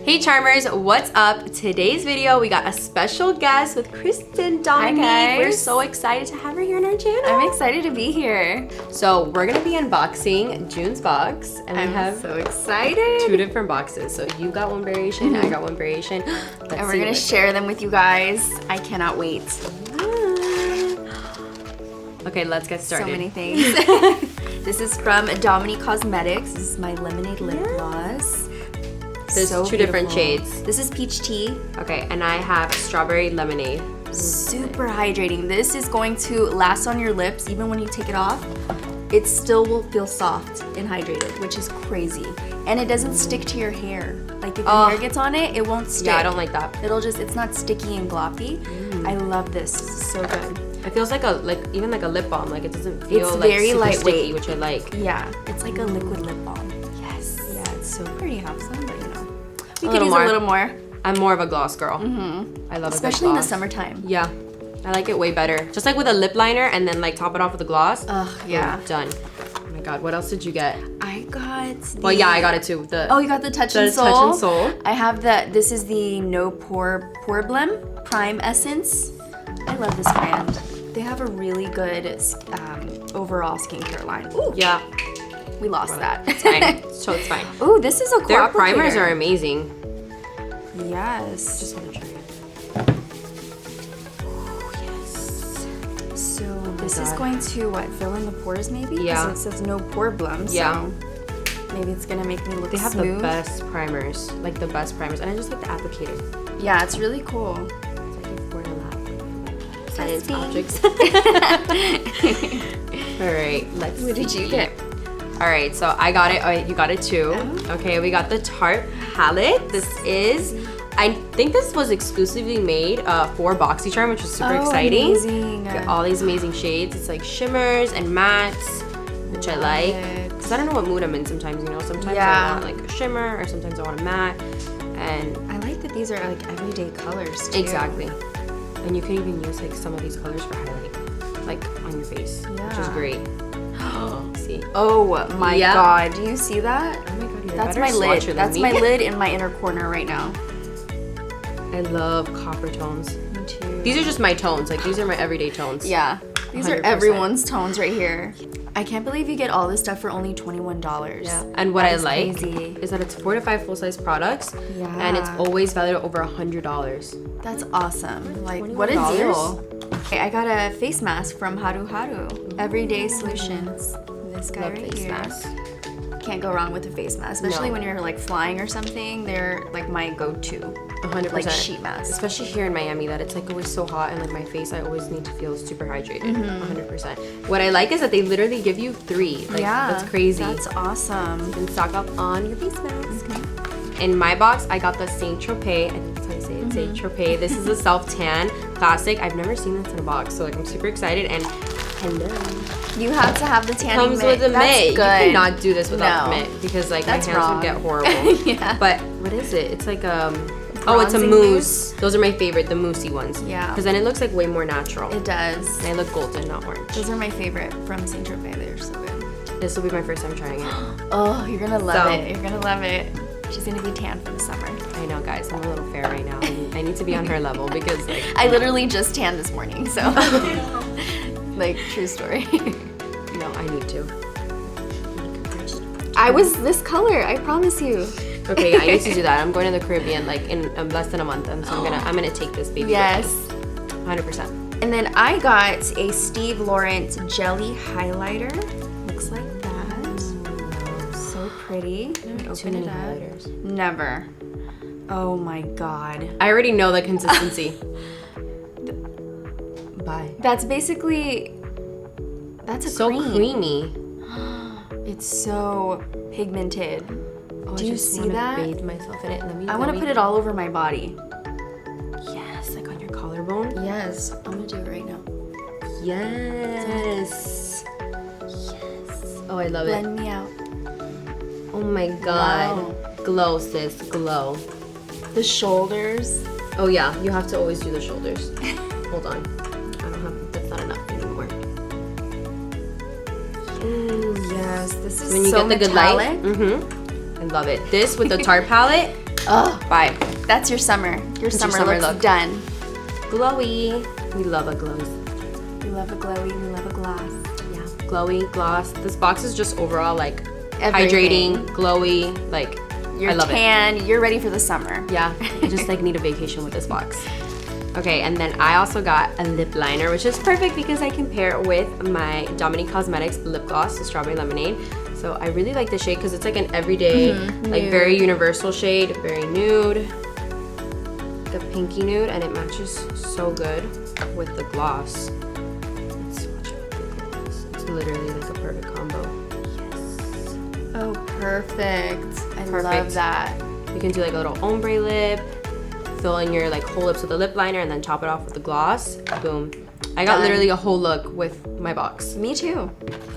Hey Charmers, what's up? Today's video, we got a special guest with Christen Dominique. Hi guys. We're so excited to have her here on our channel. I'm excited to be here. So we're gonna be unboxing June's box, and we have so excited. 2 different boxes. So you got one variation, I got one variation. And we're gonna share them with you guys. I cannot wait. Okay, let's get started. So many things. This is from Dominique Cosmetics. This is my lemonade lip gloss. There's so 2 different beautiful. shades. This is peach tea. Okay, and I have strawberry lemonade. Super hydrating. This is going to last on your lips even when you take it off. It still will feel soft and hydrated, which is crazy. And it doesn't stick to your hair. Like if your hair gets on it, it won't stick. Yeah, I don't like that. It's not sticky and gloppy. I love this. This is so good. It feels like even like a lip balm. Like it doesn't feel it's like very super lightweight, sticky, which I like. Yeah, it's like a liquid lip balm. Yes. Yeah, it's so pretty. Have some, but you know, we A could use more. a little more. I'm more of a gloss girl. I love Especially a in good the gloss. summertime. Yeah, I like it way better. Just like with a lip liner and then like top it off with a gloss. Yeah. Done. Oh my god, what else did you get? I got Well, yeah, I got it too. Oh, you got the Touch and Soul? Touch and Soul. I have this is the No Problem Prime Essence. I love this brand. They have a really good overall skincare line. Ooh, Yeah, we lost that. it's fine. So it's fine. Ooh, this is a Their coapplicator. primers are amazing. Yes. Just gonna try it. Yes. So this is God. going to what, fill in the pores maybe? Yeah. 'Cause it says no problem. Yeah. So maybe it's gonna make me look They have smooth. the best primers, like the best primers, and I just like the applicator. Yeah, it's really cool. It's like if we're in a lab. Science Testing. objects. All right, let's What did you get? All right, so I got it. Oh, you got it too. Oh. Okay, we got the Tarte palette. This is, I think this was exclusively made for Boxycharm, which is super exciting. Amazing. Got all these amazing shades. It's like shimmers and mattes, which I like. Because I don't know what mood I'm in sometimes, you know? Sometimes I want like a shimmer, or sometimes I want a matte. And I like that these are like everyday colors too. exactly. And you can even use like some of these colors for highlight, like on your face, which is Yeah. great. See? Oh my Yeah. god, do you see that? Oh my god, you're That's a my better lid. swatcher than That's me. my lid in my inner corner right now. I love copper tones. Me too. These are just my tones. Like these are my everyday tones. Yeah, these 100%. are everyone's tones right here. I can't believe you get all this stuff for only $21. Yeah. And what That I is like crazy. is that it's 4 to 5 full-size products, and it's Yeah. always valued at over $100. That's awesome. Like, what a $21? deal. Okay, I got a face mask from Haru Haru. Everyday Solutions. This guy Love right face here. masks. Can't go wrong with a face mask, especially No. when you're like flying or something. They're like my go-to. 100%. Like sheet mask. Especially here in Miami, that it's like always so hot, and like my face, I always need to feel super hydrated. 100%. What I like is that they literally give you 3. Like, Yeah, that's crazy. That's awesome. You can stock up on your face mask. In my box, I got the Saint Tropez. I think that's how you say it. Saint Tropez. This is a self tan classic. I've never seen this in a box, so like I'm super excited. And hello, You have to have the tanning comes mitt. with a That's mitt. good. You cannot do this without No. the mitt because like That's my hands wrong. would get horrible. Yeah. But what is it? It's like oh, it's a Bronzing mousse. Those are my favorite, the moussey ones. Yeah. Because then it looks like way more natural. It does. And I look golden, not orange. Those are my favorite from Saint Tropez. They're so good. This will be my first time trying it. Oh, you're gonna love So- it. You're gonna love it. She's gonna be tan for the summer. I know, guys. I'm a little fair right now. I need to be on her level because like I literally just tanned this morning, so like true story. no, I need to. I was this color, I promise you. Okay, I need to do that. I'm going to the Caribbean like in less than a month, and so I'm gonna take this baby. Yes. 100%. And then I got a Steve Laurent jelly highlighter. Looks like that. So pretty. Let me Too open many it up. highlighters. Never. Oh my god. I already know the consistency. Bye. That's basically, that's a So cream. creamy. It's so pigmented. Oh, Do I you just see wanna that? bathe myself in it. I want to put it all over my body. Yes, like on your collarbone. Yes, I'm gonna do it right now. Yes. Yes. Oh, I love it. Blend me out. Oh my god. Wow. Glow, sis. Glow. The shoulders. Oh yeah, you have to always do the shoulders. Hold on. I don't have, that's not enough anymore. Ooh, yes. This is When you so get the good metallic. light. I love it. This with the Tarte palette, Oh, Bye. that's your summer. Your summer summer look's look. done. Glowy. We love a glowy. We love a glowy, we love a gloss. Yeah, glowy, gloss. This box is just overall like Everything. hydrating, glowy. Like, You're I love tan, you're ready for the summer. it. Yeah, I just like need a vacation with this box. Okay, and then I also got a lip liner, which is perfect because I can pair it with my Dominique Cosmetics lip gloss, the Strawberry Lemonade. So I really like the shade because it's like an everyday, like very universal shade, very nude, the pinky nude, and it matches so good with the gloss. It's so much with the gloss. It's literally like a perfect combo. Yes. Oh, perfect. I love Perfect. that. You can do like a little ombre lip, fill in your like whole lips with a lip liner, and then top it off with the gloss. Boom. I got Done. literally a whole look with my box. Me too.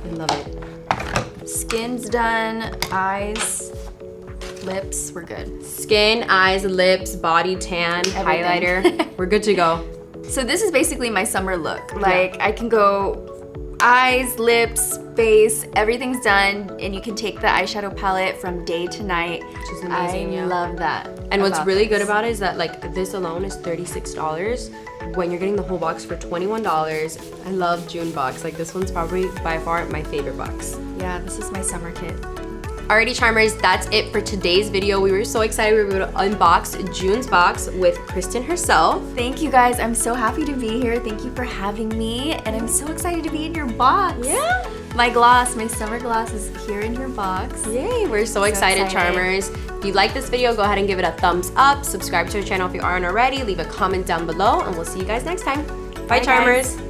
I love it. Skin's done, eyes, lips, we're good. Skin, eyes, lips, body tan, Everything. highlighter. We're good to go. So this is basically my summer look. Like I can go eyes, lips, face, everything's done, and you can take the eyeshadow palette from day to night. Which is amazing, I yeah. love that. And what's about really good this. about it is that like this alone is $36 when you're getting the whole box for $21. I love June box. Like this one's probably by far my favorite box. Yeah, this is my summer kit. Alrighty, Charmers, that's it for today's video. We were so excited we were able to unbox June's box with Christen herself. Thank you guys. I'm so happy to be here. Thank you for having me. And I'm so excited to be in your box. Yeah. My gloss, my summer gloss is here in your box. Yay, we're so excited, Charmers. If you like this video, go ahead and give it a thumbs up. Subscribe to our channel if you aren't already. Leave a comment down below, and we'll see you guys next time. Bye, Bye, Charmers. guys.